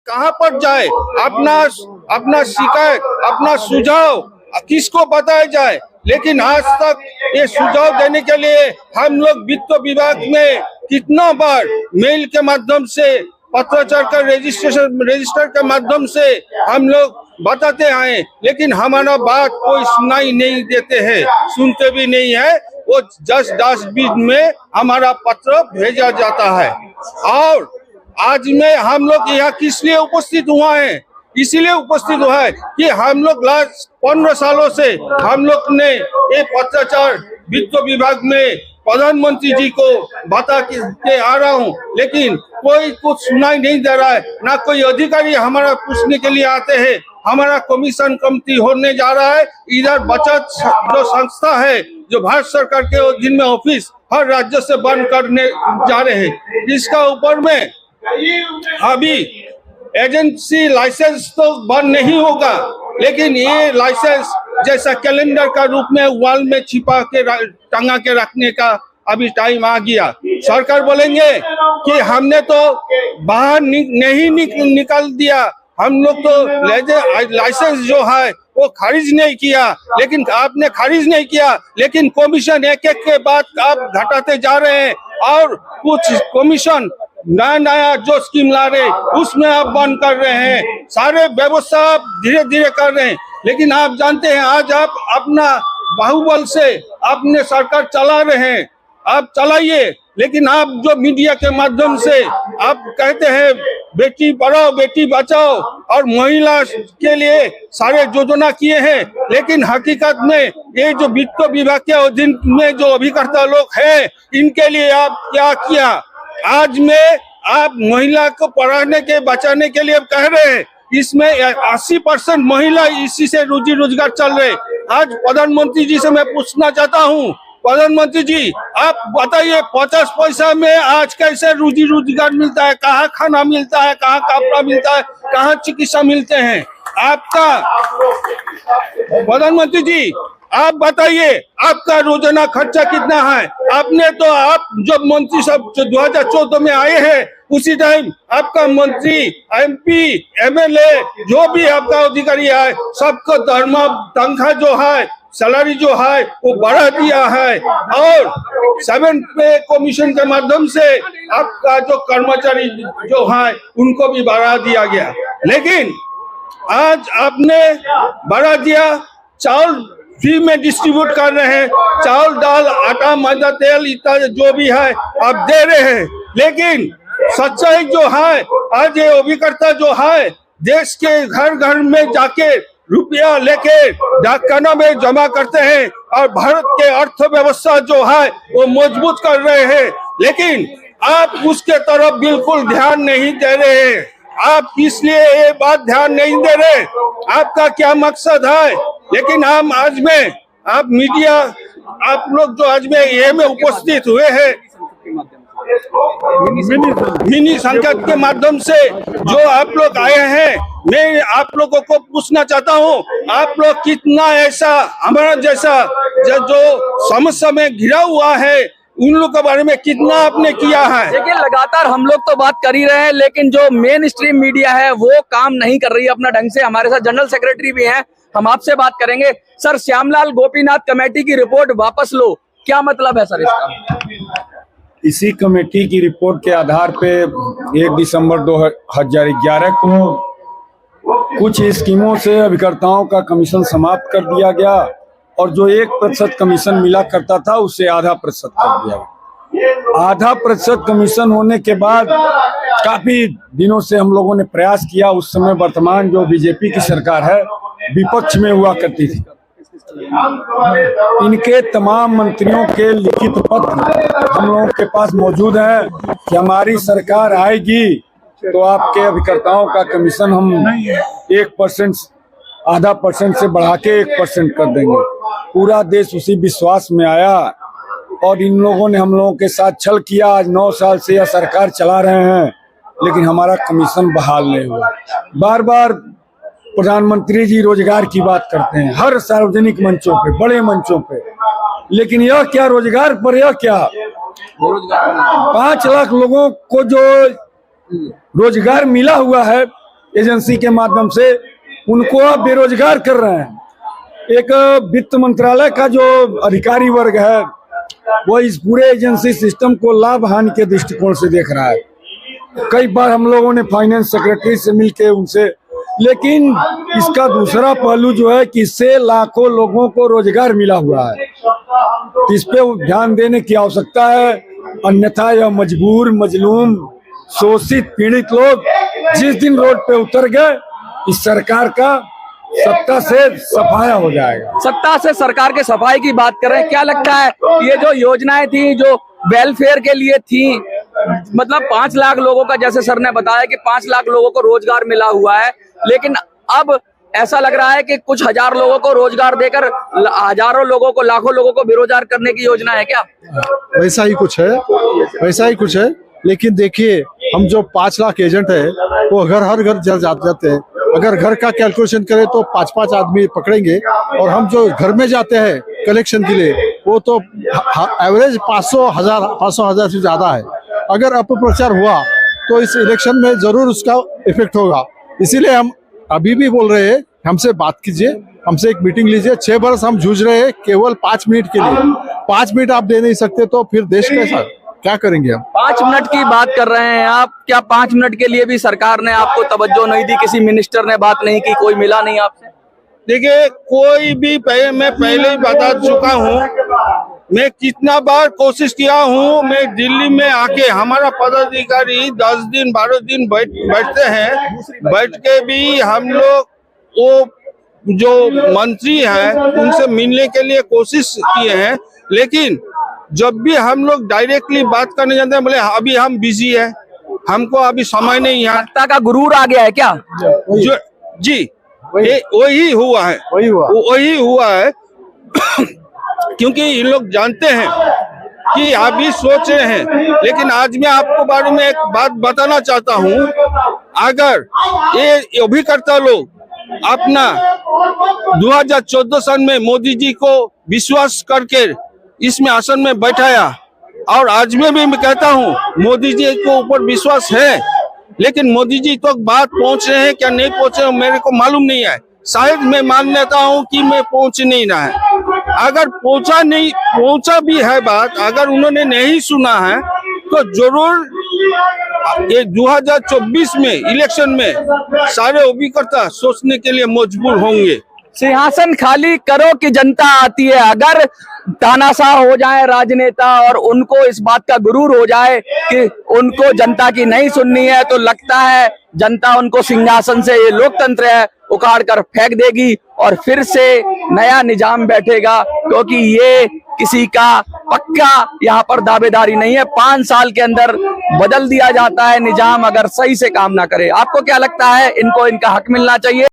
कहाँ पर जाए, अपना अपना शिकायत, अपना सुझाव किसको बताया जाए। लेकिन आज तक ये सुझाव देने के लिए हम लोग वित्त विभाग में कितना बार मेल के माध्यम से, पत्राचार का रजिस्टर के माध्यम से हम लोग बताते आए, लेकिन हमारा बात कोई सुनाई नहीं देते हैं, सुनते भी नहीं है। वो जस्ट डस्टबिन में हमारा पत्र भेजा जाता है। और आज में हम लोग यहाँ किस लिए उपस्थित हुआ है, इसीलिए उपस्थित हुआ है कि हम लोग लास्ट 15 सालों से हम लोग ने ये पत्राचार वित्त विभाग में प्रधानमंत्री जी को बता के आ रहा हूँ, लेकिन कोई कुछ सुनाई नहीं दे रहा है। ना कोई अधिकारी हमारा पूछने के लिए आते हैं। हमारा कमीशन कमती होने जा रहा है। इधर बचत जो संस्था है, जो भारत सरकार के अधीन में ऑफिस हर राज्य से बंद करने जा रहे हैं। इसका ऊपर में अभी एजेंसी लाइसेंस तो बंद नहीं होगा, लेकिन ये लाइसेंस जैसा कैलेंडर का रूप में वॉल में छिपा के टंगा के रखने का अभी टाइम आ गया। सरकार बोलेंगे कि हमने तो बाहर नहीं निकाल दिया, हम लोग तो लाइसेंस जो है वो खारिज नहीं किया, लेकिन आपने खारिज नहीं किया, लेकिन कमीशन एक एक के बाद आप घटाते जा रहे हैं। और कुछ कमीशन नया जो स्कीम ला रहे उसमें आप बंद कर रहे हैं। सारे व्यवस्था आप धीरे धीरे कर रहे हैं, लेकिन आप जानते हैं आज आप अपना बाहुबल से अपने सरकार चला रहे हैं, आप चलाइए। लेकिन आप जो मीडिया के माध्यम से आप कहते हैं बेटी पढ़ाओ बेटी बचाओ और महिला के लिए सारे योजना किए हैं, लेकिन हकीकत में ये जो वित्त विभाग के अधीन में जो अभिकर्ता लोग हैं, इनके लिए आप क्या किया। आज में आप महिला को पढ़ाने के बचाने के लिए कह रहे हैं, इसमें 80% महिला इसी से रोजी रोजगार चल रहे। आज प्रधानमंत्री जी से मैं पूछना चाहता हूँ, प्रधानमंत्री जी आप बताइए 50 पैसा में आज कैसे रोजी रोजगार मिलता है, कहाँ खाना मिलता है, कहाँ कपड़ा मिलता है, कहाँ चिकित्सा मिलते हैं। आपका प्रधानमंत्री जी आप बताइए आपका रोजाना खर्चा कितना है। आपने तो आप जब मंत्री सब 2014 में आए हैं, उसी टाइम आपका मंत्री MP MLA जो भी आपका अधिकारी है, सबको तनख्वाह जो है, सैलरी जो है वो बढ़ा दिया है। और 7 पे कमीशन के माध्यम से आपका जो कर्मचारी जो है उनको भी बढ़ा दिया गया। लेकिन आज आपने बढ़ा दिया, चावल फ्री में डिस्ट्रीब्यूट कर रहे हैं, चावल दाल आटा मैदा तेल इत्यादि जो भी है आप दे रहे हैं। लेकिन सच्चाई जो है, आज ये अभिकर्ता जो है देश के घर घर में जाके रुपया लेके डाकखाना में जमा करते हैं और भारत के अर्थव्यवस्था जो है वो मजबूत कर रहे हैं, लेकिन आप उसके तरफ बिल्कुल ध्यान नहीं दे रहे हैं। आप इसलिए ये बात ध्यान नहीं दे रहे, आपका क्या मकसद है। लेकिन हम आज में आप मीडिया आप लोग जो आज में ये में उपस्थित हुए हैं, मिनी संकट के माध्यम से जो आप लोग आए हैं, मैं आप लोगों को पूछना चाहता हूँ, आप लोग कितना ऐसा हमारा जैसा जो समस्या में घिरा हुआ है उन लोग के बारे में कितना आपने किया है। देखिए लगातार हम लोग तो बात कर ही रहे हैं, लेकिन जो मेन स्ट्रीम मीडिया है वो काम नहीं कर रही है अपना ढंग से। हमारे साथ जनरल सेक्रेटरी भी हैं, हम आपसे बात करेंगे। सर, श्यामलाल गोपीनाथ कमेटी की रिपोर्ट वापस लो, क्या मतलब है सर इसका? इसी कमेटी की रिपोर्ट के आधार पे 1 दिसंबर 2011 को कुछ स्कीमों से अभिकर्ताओं का कमीशन समाप्त कर दिया गया और जो 1% कमीशन मिला करता था उसे आधा प्रतिशत कर दिया गया। आधा प्रतिशत कमीशन होने के बाद काफी दिनों से हम लोगों ने प्रयास किया। उस समय वर्तमान जो बीजेपी की सरकार है विपक्ष में हुआ करती थी, इनके तमाम मंत्रियों के लिखित पत्र हम लोगों के पास मौजूद है कि हमारी सरकार आएगी तो आपके अभिकर्ताओं का कमीशन हम 1% आधा % से बढ़ा के 1% कर देंगे। पूरा देश उसी विश्वास में आया और इन लोगों ने हम लोगों के साथ छल किया। आज 9 साल से यह सरकार चला रहे हैं, लेकिन हमारा कमीशन बहाल नहीं हुआ। बार बार प्रधानमंत्री जी रोजगार की बात करते हैं हर सार्वजनिक मंचों पे, बड़े मंचों पे, लेकिन यह क्या रोजगार पर, यह क्या 5 लाख लोगों को जो रोजगार मिला हुआ है एजेंसी के माध्यम से उनको आप बेरोजगार कर रहे हैं। एक वित्त मंत्रालय का जो अधिकारी वर्ग है वो इस पूरे एजेंसी सिस्टम को लाभ हानि के दृष्टिकोण से देख रहा है। कई बार हम लोगों ने फाइनेंस सेक्रेटरी से मिलके उनसे, लेकिन इसका दूसरा पहलू जो है कि इससे लाखों लोगों को रोजगार मिला हुआ है, इस पे ध्यान देने की आवश्यकता है। अन्यथा यह मजबूर, मजलूम, शोषित, पीड़ित लोग जिस दिन रोड पे उतर गए, इस सरकार का सत्ता से सफाया हो जाएगा। सत्ता से सरकार के सफाई की बात कर रहे हैं, क्या लगता है ये जो योजनाएं थी जो वेलफेयर के लिए थी, मतलब 5 लाख लोगों का, जैसे सर ने बताया कि 5 लाख लोगों को रोजगार मिला हुआ है, लेकिन अब ऐसा लग रहा है कि कुछ हजार लोगों को रोजगार देकर हजारों लोगों को, लाखों लोगों को बेरोजगार करने की योजना है क्या? वैसा ही कुछ है, वैसा ही कुछ है। लेकिन देखिए, हम जो 5 लाख एजेंट है वो हर घर जाते हैं। अगर घर का कैलकुलेशन करें तो 5-5 आदमी पकड़ेंगे, और हम जो घर में जाते हैं कलेक्शन के लिए वो तो एवरेज 500,000 से ज्यादा है। अगर अपप्रचार हुआ तो इस इलेक्शन में जरूर उसका इफेक्ट होगा। इसीलिए हम अभी भी बोल रहे हैं, हमसे बात कीजिए, हमसे एक मीटिंग लीजिए। 6 बरस हम जूझ रहे हैं केवल 5 मिनट के लिए। 5 मिनट आप दे नहीं सकते तो फिर देश कैसा, क्या करेंगे हम? 5 मिनट की बात कर रहे हैं आप, क्या 5 मिनट के लिए भी सरकार ने आपको तवज्जो नहीं दी? किसी मिनिस्टर ने बात नहीं की, कोई मिला नहीं आपसे? देखिए, कोई भी मैं पहले ही बता चुका हूँ, मैं कितना बार कोशिश किया हूँ। मैं दिल्ली में आके, हमारा पदाधिकारी 10 दिन 12 दिन बैठते हैं, बैठ के भी हम लोग वो जो मंत्री हैं उनसे मिलने के लिए कोशिश किए हैं, लेकिन जब भी हम लोग डायरेक्टली बात करने जाते हैं, बोले अभी हम बिजी है, हमको अभी समय नहीं है। सत्ता का गुरूर आ गया है क्या? जो जी वही हुआ है क्योंकि ये लोग जानते हैं कि अभी सोच रहे हैं। लेकिन आज मैं आपको बारे में एक बात बताना चाहता हूँ, अगर ये अभिकर्ता लोग अपना 2014 सन में मोदी जी को विश्वास करके इसमें आसन में बैठाया, और आज में भी मैं कहता हूँ मोदी जी को ऊपर विश्वास है, लेकिन मोदी जी तक बात पहुंच रहे हैं क्या नहीं पहुंचे मेरे को मालूम नहीं है। शायद मैं मान लेता हूं कि मैं पहुंच नहीं रहा है। अगर पहुंचा भी है बात, अगर उन्होंने नहीं सुना है तो जरूर ये 2024 में इलेक्शन में सारे अभिकर्ता सोचने के लिए मजबूर होंगे। सिंहासन खाली करो कि जनता आती है। अगर तानाशाह हो जाए राजनेता और उनको इस बात का गुरूर हो जाए कि उनको जनता की नहीं सुननी है, तो लगता है जनता उनको सिंहासन से, ये लोकतंत्र है, उखाड़ कर फेंक देगी और फिर से नया निजाम बैठेगा, क्योंकि ये किसी का पक्का यहाँ पर दावेदारी नहीं है। 5 साल के अंदर बदल दिया जाता है निजाम, अगर सही से काम ना करे। आपको क्या लगता है, इनको इनका हक मिलना चाहिए?